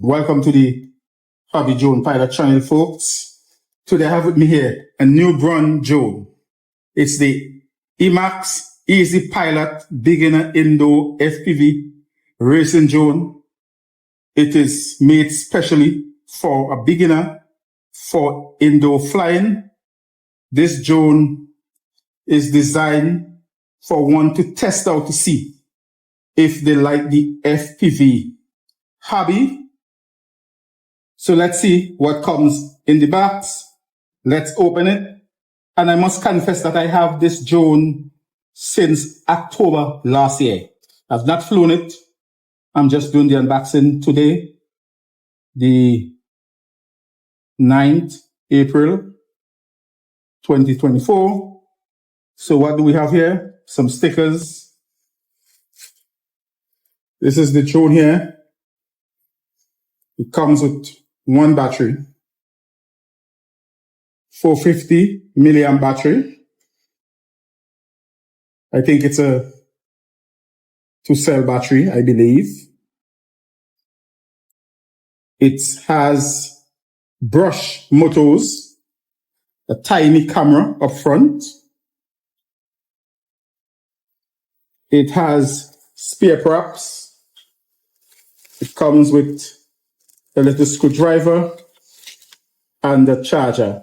Welcome to the Hobby Drone Pilot channel, folks. Today I have with me here a new brand drone. It's the Emax EZ Pilot Beginner Indoor FPV Racing Drone. It is made specially for a beginner for indoor flying. This drone is designed for one to test out to see if they like the FPV hobby. So let's see what comes in the box. Let's open it. And I must confess that I have this drone since October last year. I've not flown it. I'm just doing the unboxing today, the 9th April 2024. So what do we have here? Some stickers. This is the drone here. It comes with one battery, 450 milliamp battery. I think it's a 2-cell battery, I believe. It has brush motors, a tiny camera up front. It has spare props. It comes with a little screwdriver and a charger.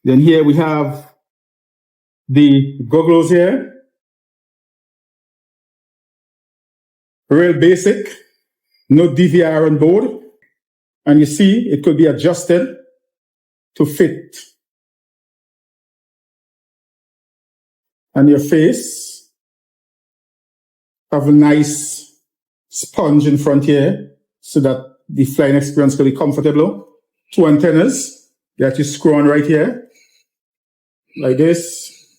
Then here we have the goggles here. Real basic, no DVR on board. And you see it could be adjusted to fit on your face. Have a nice sponge in front here so that the flying experience could be comfortable. 2 antennas that you screw on right here, like this.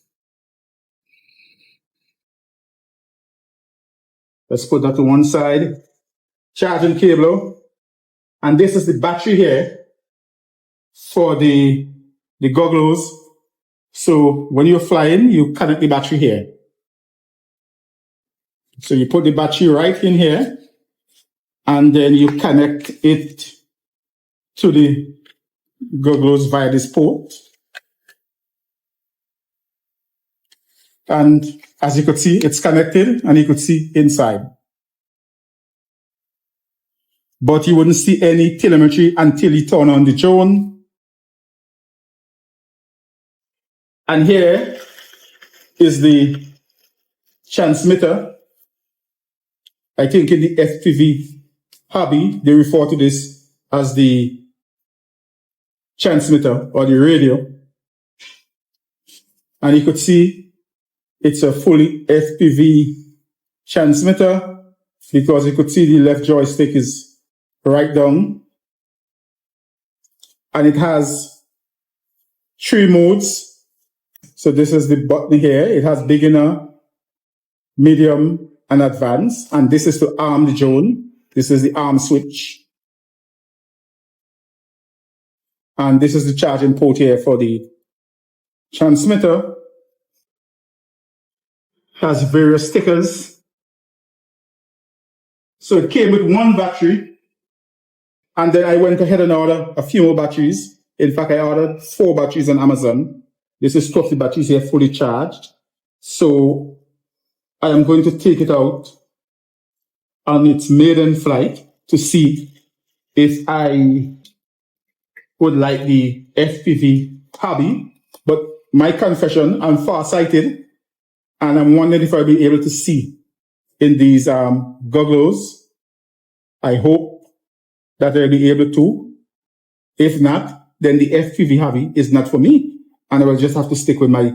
Let's put that to one side. Charging cable. And this is the battery here for the goggles. So when you're flying, you connect the battery here. So you put the battery right in here, and then you connect it to the goggles via this port. And as you could see, it's connected, and you could see inside. But you wouldn't see any telemetry until you turn on the drone. And here is the transmitter. I think in the FPV hobby, they refer to this as the transmitter or the radio. And you could see it's a fully FPV transmitter because you could see the left joystick is right down. And it has 3 modes. So this is the button here. It has beginner, medium, and advanced, and this is to arm the drone. This is the arm switch. And this is the charging port here for the transmitter. Has various stickers. So it came with 1 battery, and then I went ahead and ordered a few more batteries. In fact, I ordered 4 batteries on Amazon. This is 2 of the batteries here fully charged. So I am going to take it out on its maiden flight to see if I would like the FPV hobby. But my confession, I'm farsighted, and I'm wondering if I'll be able to see in these goggles. I hope that I'll be able to. If not, then the FPV hobby is not for me, and I will just have to stick with my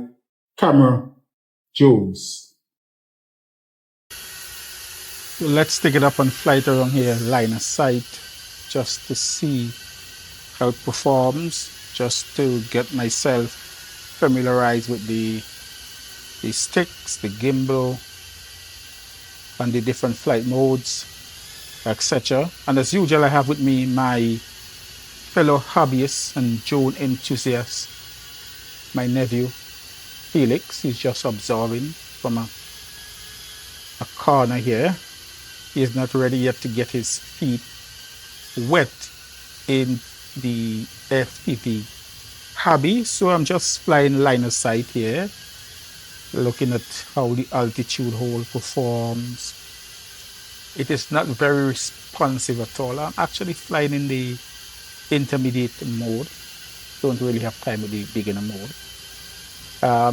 camera drones. So let's stick it up and fly it around here, line of sight, just to see how it performs, just to get myself familiarized with the sticks, the gimbal, and the different flight modes, etc. And as usual, I have with me my fellow hobbyists and drone enthusiasts, my nephew Felix. He's just observing from a a corner here. He is not ready yet to get his feet wet in the FPV hobby, so I'm just flying line of sight here, looking at how the altitude hold performs. It is not very responsive at all. I'm actually flying in the intermediate mode. Don't really have time with the beginner mode.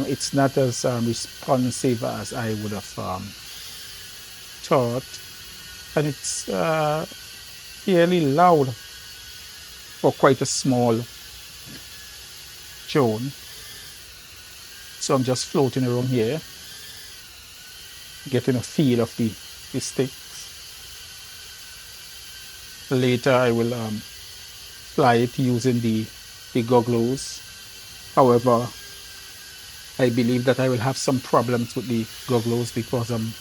It's not as responsive as I would have thought, and it's fairly loud for quite a small drone. So I'm just floating around here, getting a feel of the sticks. Later I will fly it using the goggles. However, I believe that I will have some problems with the goggles because I'm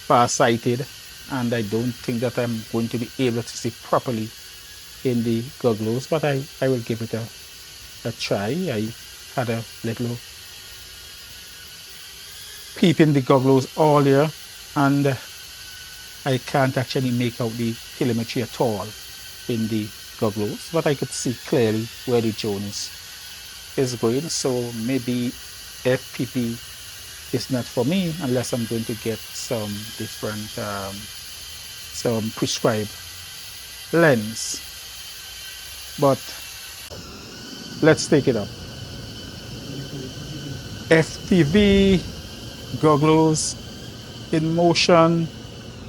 far-sighted, and I don't think that I'm going to be able to see properly in the goggles, but I will give it a try. I had a little peep in the goggles earlier, and I can't actually make out the telemetry at all in the goggles, but I could see clearly where the drone is going. So maybe FPV is not for me unless I'm going to get some different some prescribed lens. But let's take it up. FPV goggles in motion,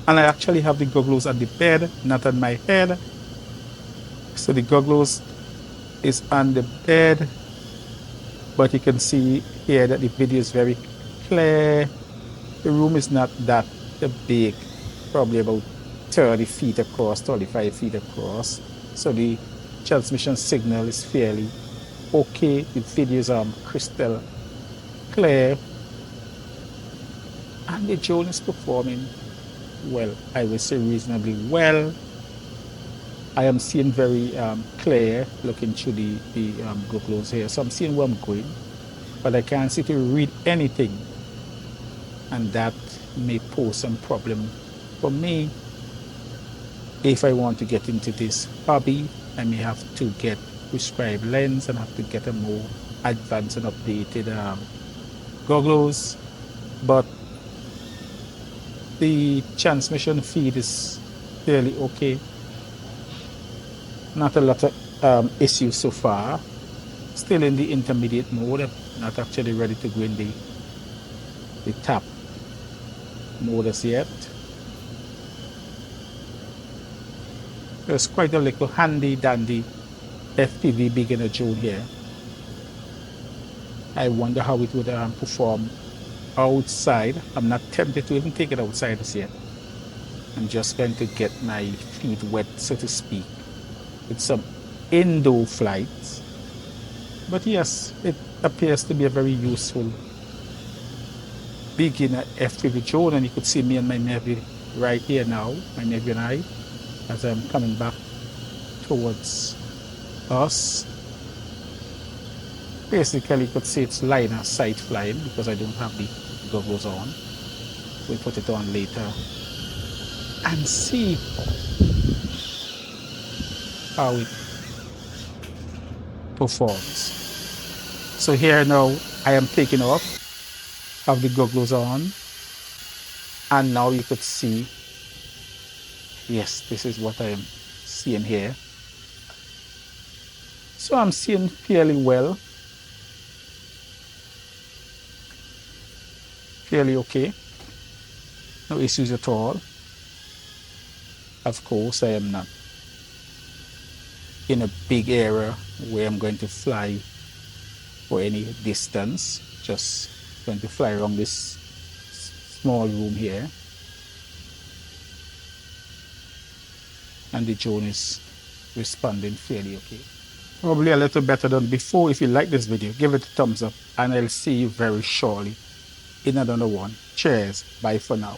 and I actually have the goggles at the bed, not on my head. So the goggles is on the bed, but you can see here that the video is very clear. The room is not that big, probably about 30 feet across, 35 feet across. So the transmission signal is fairly okay. The video is crystal clear, and the drone is performing well. I would say reasonably well. I am seeing very clear looking through the goggles here, so I'm seeing where I'm going, but I can't see to read anything, and that may pose some problem for me. If I want to get into this hobby, I may have to get prescribed lens and have to get a more advanced and updated goggles. But the transmission feed is fairly okay. Not a lot of issues so far. Still in the intermediate mode. Not actually ready to go in the top mode as yet. There's quite a little handy dandy FPV beginner drone here. I wonder how it would perform outside. I'm not tempted to even take it outside as yet. I'm just going to get my feet wet, so to speak, with some indoor flights. But yes, it appears to be a very useful beginner FPV drone, and you could see me and my nephew right here now, my nephew and I, as I'm coming back towards us. Basically, you could see it's line of sight flying because I don't have the goggles on. We'll put it on later and see how it performs. So here now I am taking off, have the goggles on, and now you could see, yes, this is what I am seeing here. So I'm seeing fairly well, fairly okay, no issues at all. Of course, I am not in a big area where I'm going to fly for any distance, just going to fly around this small room here, and the drone is responding fairly okay. Probably a little better than before. If you like this video, give it a thumbs up, and I'll see you very shortly in another one. Cheers, bye for now.